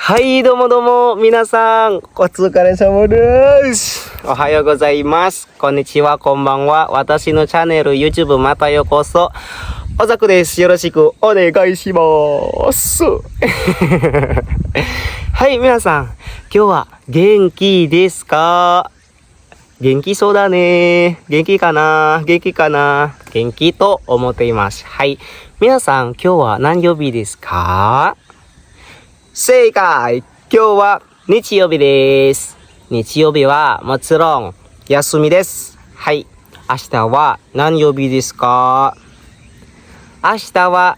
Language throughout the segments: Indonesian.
はい、どうもどうも、皆さん、お疲れ様です。おはようございます。こんにちは、こんばんは。私のチャンネル、YouTube またようこそ。おざくです。よろしくお願いします。はい、皆さん、今日は元気ですか？元気そうだね。元気かな？元気かな？元気と思っています。はい。皆さん、今日は何曜日ですか？正解！今日は日曜日です。日曜日はもちろん休みです。はい。明日は何曜日ですか？明日は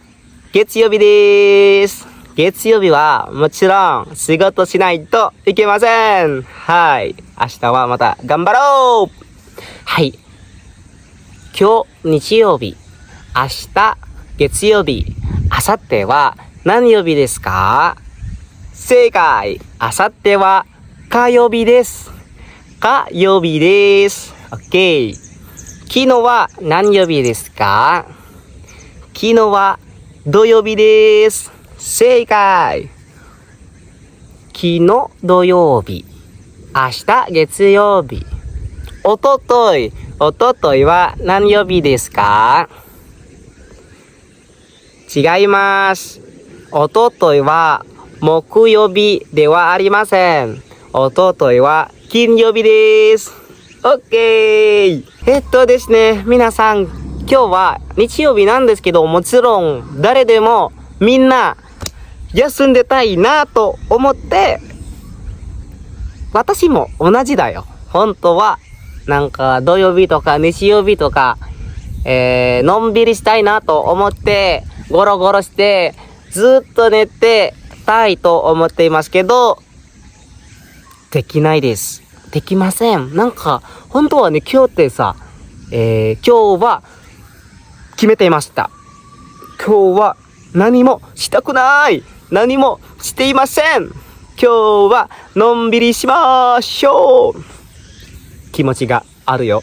月曜日です。月曜日はもちろん仕事しないといけません。はい。明日はまた頑張ろう。はい。今日日曜日、明日月曜日、明後日は何曜日ですか？正解。明後日は火曜日です。火曜日です。OK。昨日は何曜日ですか？昨日は土曜日です。正解。昨日土曜日、明日月曜日、おとといは何曜日ですか？違います。おとといは木曜日ではありません。おとといは金曜日です。OK。ですね、皆さん、今日は日曜日なんですけど、もちろん誰でもみんな休んでたいなと思って、私も同じだよ。本当はなんか土曜日とか日曜日とか、のんびりしたいなと思ってゴロゴロしてずっと寝てたいと思っていますけど、できないです。できません。なんか本当はね、今日ってさ、今日は決めていました。今日は何もしたくない。何もしていません。今日はのんびりしましょう。気持ちがあるよ。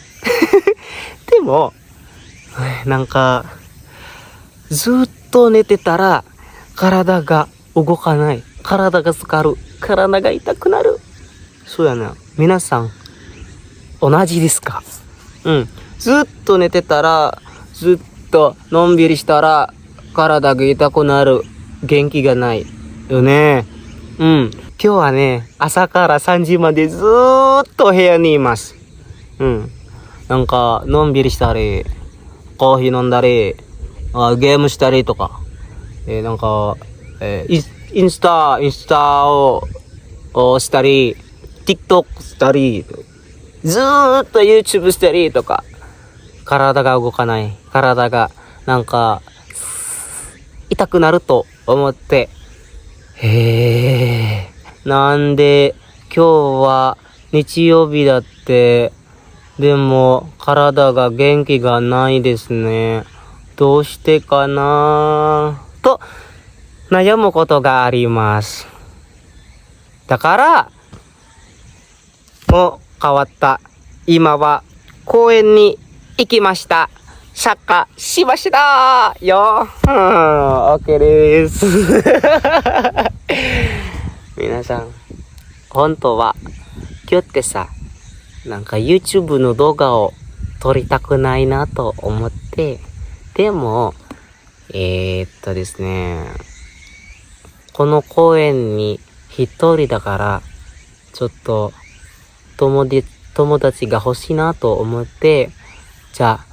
でもなんかずっと寝てたら体が動かない。体が疲る。体が痛くなる。そうやな。皆さん同じですか？ずっと寝てたら、ずっとのんびりしたら体が痛くなる。元気がないよね。今日はね、朝から3時までずーっと部屋にいます。なんかのんびりしたり、コーヒー飲んだり、ゲームしたりとか、なんか、インスタをしたり、TikTok したり、ずーっと YouTube したりとか、体が動かない。体がなんか痛くなると思って、なんで今日は日曜日だって、でも体が元気がないですね。どうしてかなと悩むことがあります。だからもう変わった。今は公園に行きました。サッカーしましたよ。OK です。皆さん、本当は今日ってさ、なんか YouTube の動画を撮りたくないなと思って、でもですね、この公園に一人だからちょっと友達が欲しいなと思って、じゃあ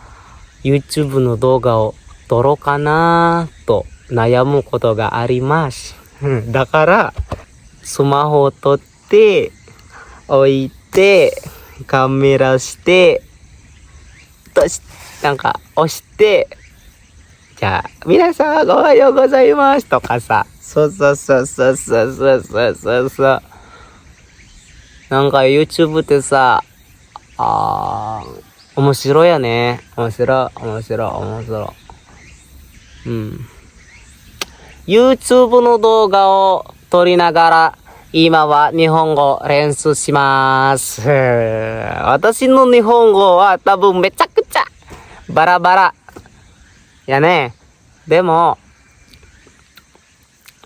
YouTube の動画を撮ろうかなと悩むことがあります。だからスマホを撮って置いてカメラしてなんか押して、じゃあ皆さんおはようございますとかさ、そう。なんか YouTube ってさ、面白いよね。面白い。YouTube の動画を撮りながら、今は日本語練習します。私の日本語は多分めちゃくちゃバラバラやね。でも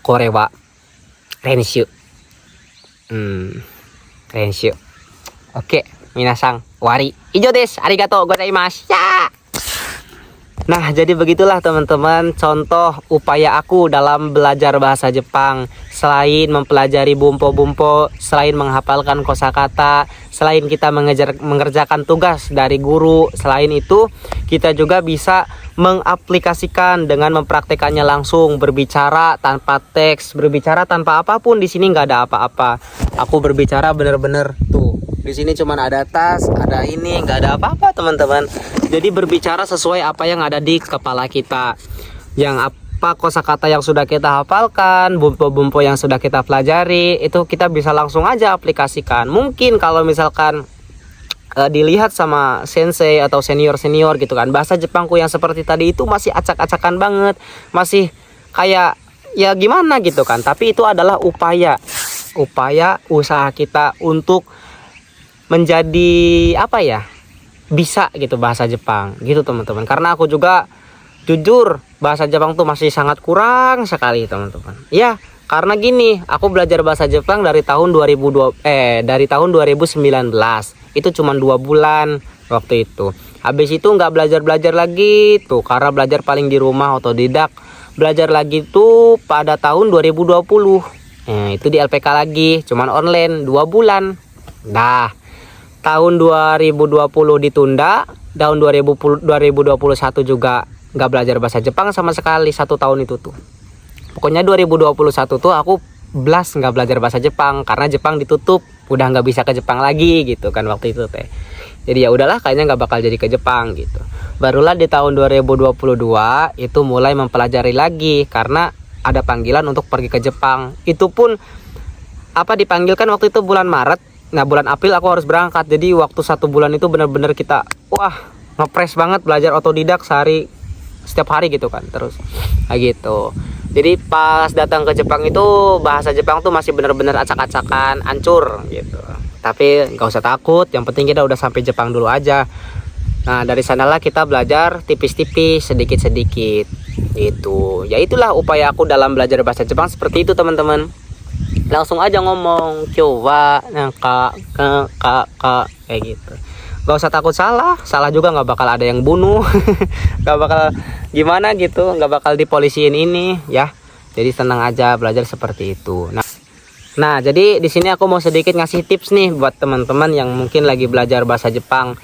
これは練習練習 oke minasang wari ijo desu arigatou gozaimasu ya. Nah, jadi begitulah teman-teman contoh upaya aku dalam belajar bahasa Jepang. Selain mempelajari bumpo-bumpo, selain menghafalkan kosakata, selain kita mengerjakan tugas dari guru, selain itu kita juga bisa mengaplikasikan dengan mempraktekannya langsung, berbicara tanpa teks, berbicara tanpa apapun. Di sini nggak ada apa-apa. Aku berbicara bener-bener tuh. Di sini cuma ada tas, ada ini, nggak ada apa-apa teman-teman. Jadi berbicara sesuai apa yang ada di kepala kita. Yang apa kosakata yang sudah kita hafalkan, bumpo-bumpo yang sudah kita pelajari, itu kita bisa langsung aja aplikasikan. Mungkin kalau misalkan dilihat sama sensei atau senior-senior gitu kan, bahasa Jepangku yang seperti tadi itu masih acak-acakan banget, masih kayak ya gimana gitu kan. Tapi itu adalah upaya usaha kita untuk menjadi apa ya, bisa gitu bahasa Jepang gitu teman-teman. Karena aku juga jujur bahasa Jepang tuh masih sangat kurang sekali teman-teman ya. Karena gini, aku belajar bahasa Jepang dari tahun 2019. Itu cuma 2 bulan waktu itu. Habis itu nggak belajar lagi tuh, karena belajar paling di rumah otodidak. Belajar lagi tuh pada tahun 2020. Itu di LPK lagi, cuman online 2 bulan. Nah, tahun 2020 ditunda, tahun 2021 juga nggak belajar bahasa Jepang sama sekali 1 tahun itu tuh. Pokoknya 2021 tuh aku belas nggak belajar bahasa Jepang karena Jepang ditutup, udah nggak bisa ke Jepang lagi gitu kan waktu itu teh. Jadi ya udahlah, kayaknya nggak bakal jadi ke Jepang gitu. Barulah di tahun 2022 itu mulai mempelajari lagi karena ada panggilan untuk pergi ke Jepang. Itu pun dipanggilkan waktu itu bulan Maret. Nah, bulan April aku harus berangkat. Jadi waktu 1 bulan itu benar-benar kita ngepres banget belajar otodidak setiap hari gitu kan. Terus gitu. Jadi pas datang ke Jepang itu bahasa Jepang tuh masih benar-benar acak-acakan, hancur gitu. Tapi nggak usah takut, yang penting kita udah sampai Jepang dulu aja. Nah, dari sanalah kita belajar tipis-tipis, sedikit-sedikit gitu. Ya itulah upaya aku dalam belajar bahasa Jepang seperti itu teman-teman. Langsung aja ngomong kyowa ka kayak gitu. Gak usah takut salah juga nggak bakal ada yang bunuh. Nggak bakal gimana gitu, nggak bakal dipolisiin ini ya. Jadi tenang aja belajar seperti itu. Nah, jadi di sini aku mau sedikit ngasih tips nih buat teman-teman yang mungkin lagi belajar bahasa Jepang.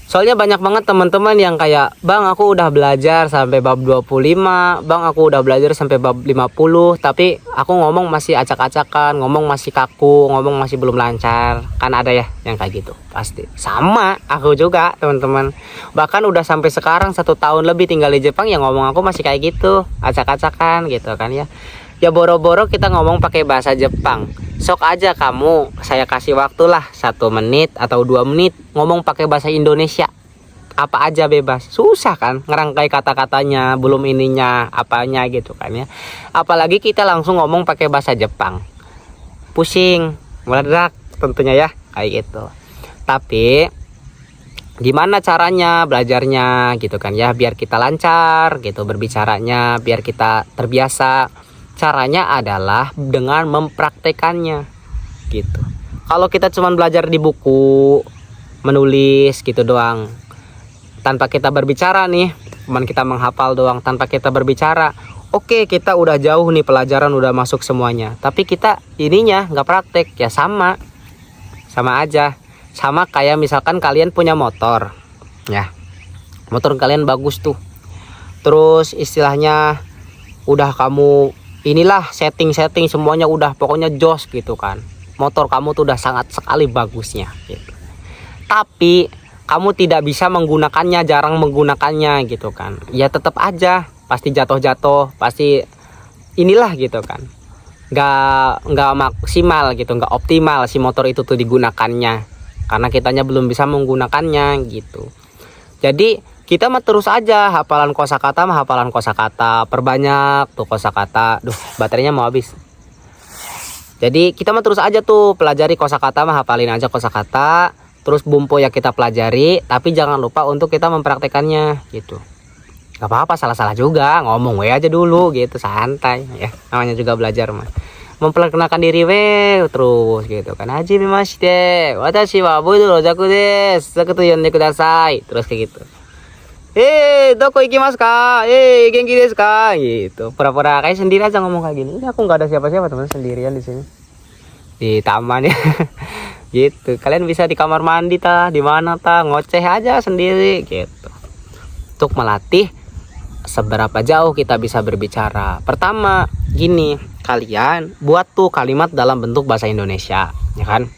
Soalnya banyak banget teman-teman yang kayak, "Bang, aku udah belajar sampai bab 25, Bang, aku udah belajar sampai bab 50, tapi aku ngomong masih acak-acakan, ngomong masih kaku, ngomong masih belum lancar." Kan ada ya yang kayak gitu, pasti. Sama aku juga, teman-teman. Bahkan udah sampai sekarang 1 tahun lebih tinggal di Jepang, yang ngomong aku masih kayak gitu, acak-acakan gitu kan ya. Ya boro-boro kita ngomong pakai bahasa Jepang. Sok aja kamu, saya kasih waktu lah 1 menit atau 2 menit ngomong pakai bahasa Indonesia. Apa aja bebas. Susah kan ngerangkai kata-katanya, belum ininya, apanya gitu kan ya. Apalagi kita langsung ngomong pakai bahasa Jepang. Pusing, meledak tentunya ya, kayak gitu. Tapi gimana caranya belajarnya gitu kan ya, biar kita lancar gitu berbicaranya, biar kita terbiasa. Caranya adalah dengan mempraktekannya gitu. Kalau kita cuma belajar di buku, menulis gitu doang, tanpa kita berbicara nih, cuman kita menghafal doang tanpa kita berbicara, oke, kita udah jauh nih, pelajaran udah masuk semuanya, tapi kita ininya nggak praktek, ya sama aja. Sama kayak misalkan kalian punya motor ya, motor kalian bagus tuh, terus istilahnya udah kamu inilah setting semuanya udah pokoknya jos gitu kan, motor kamu tuh udah sangat sekali bagusnya gitu. Tapi kamu tidak bisa menggunakannya, jarang menggunakannya gitu kan, ya tetap aja pasti jatuh, pasti inilah gitu kan, nggak maksimal gitu, nggak optimal si motor itu tuh digunakannya karena kitanya belum bisa menggunakannya gitu. Jadi kita mah terus aja hafalan kosakata, perbanyak tuh kosakata. Duh, baterainya mau habis. Jadi kita mah terus aja tuh pelajari kosakata, hafalin aja kosakata, terus bumpo ya kita pelajari, tapi jangan lupa untuk kita mempraktekannya gitu. Gak apa-apa, salah-salah juga, ngomong we aja dulu gitu, santai ya. Namanya juga belajar mah. memperkenalkan diri terus gitu kan. Hajime mashite, watashi wa Boido Jaku desu. Jaku to yonde kudasai. Terus kayak gitu. Doko ikimasu ka? Genki desu ka? Gitu. Pura-pura kayak sendiri aja ngomong kayak gini. Ini aku nggak ada siapa-siapa teman, sendirian di sini. Di taman ya. Gitu. Kalian bisa di kamar mandi di mana ngoceh aja sendiri gitu. Untuk melatih seberapa jauh kita bisa berbicara. Pertama, gini, kalian buat tuh kalimat dalam bentuk bahasa Indonesia, ya kan?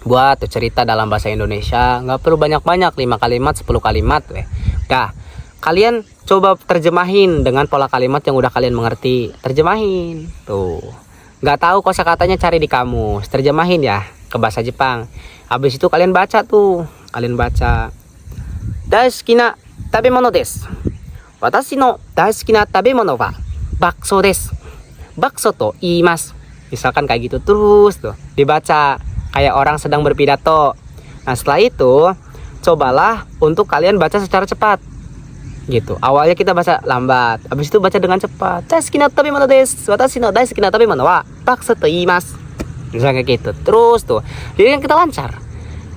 Buat tuh cerita dalam bahasa Indonesia, nggak perlu banyak-banyak, 5 kalimat, 10 kalimat, Dah, kalian coba terjemahin dengan pola kalimat yang udah kalian mengerti. Terjemahin, tuh. Nggak tahu kosakatanya cari di kamus, terjemahin ya ke bahasa Jepang. Habis itu kalian baca tuh, kalian baca. Daisuki na tabemono desu. Watashi no daisuki na tabemono wa bakso desu. Bakso to iimasu. Misalkan kayak gitu terus tuh dibaca kayak orang sedang berpidato. Nah, setelah itu cobalah untuk kalian baca secara cepat. Gitu. Awalnya kita baca lambat, habis itu baca dengan cepat. Daisuki na tabemono desu. Watashi no daisuki na tabemono wa bakso to iimasu. Misalnya kayak gitu. Terus tuh. Jadi kan kita lancar.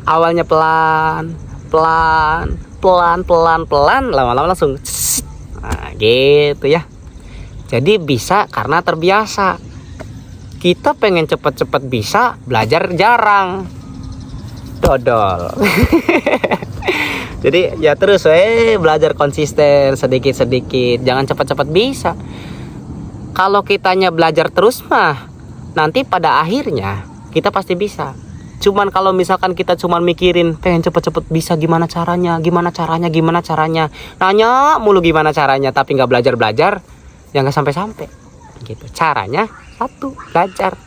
Awalnya pelan, lama-lama langsung. Nah, gitu ya. Jadi bisa karena terbiasa. Kita pengen cepet-cepet bisa, belajar jarang. Dodol. Jadi ya terus belajar konsisten sedikit-sedikit. Jangan cepet-cepet bisa. Kalau kitanya belajar terus mah, nanti pada akhirnya kita pasti bisa. Cuman kalau misalkan kita cuman mikirin pengen cepet-cepet bisa gimana caranya, nanya mulu gimana caranya tapi nggak belajar ya nggak sampai-sampai gitu. Caranya satu, belajar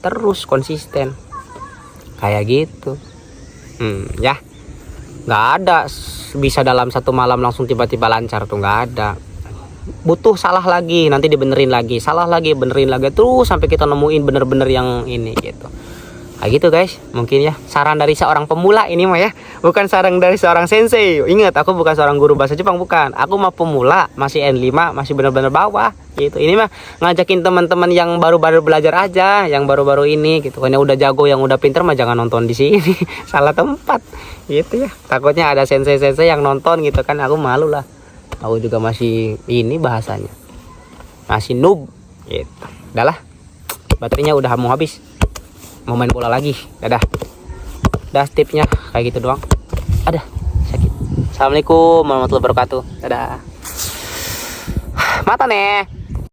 terus konsisten kayak gitu. Ya nggak ada bisa dalam satu malam langsung tiba-tiba lancar tuh, nggak ada. Butuh salah lagi, nanti dibenerin lagi, salah lagi, benerin lagi terus sampai kita nemuin bener-bener yang ini gitu. Kayak gitu guys, mungkin ya saran dari seorang pemula ini mah ya, bukan saran dari seorang sensei. Ingat, aku bukan seorang guru bahasa Jepang, bukan. Aku mah pemula, masih N5, masih bener-bener bawah gitu. Ini mah ngajakin teman-teman yang baru-baru belajar aja, yang baru-baru ini gitu. Kan yang udah jago, yang udah pinter mah jangan nonton di sini. Salah tempat gitu ya. Takutnya ada sensei-sensei yang nonton gitu kan, aku malu lah. Aku juga masih ini bahasanya, masih noob gitu. Udah lah, baterainya udah mau habis, mau main bola lagi. Dadah. Dah, tipsnya kayak gitu doang. Ada sakit. Assalamualaikum warahmatullahi wabarakatuh. Dadah. Mata nih.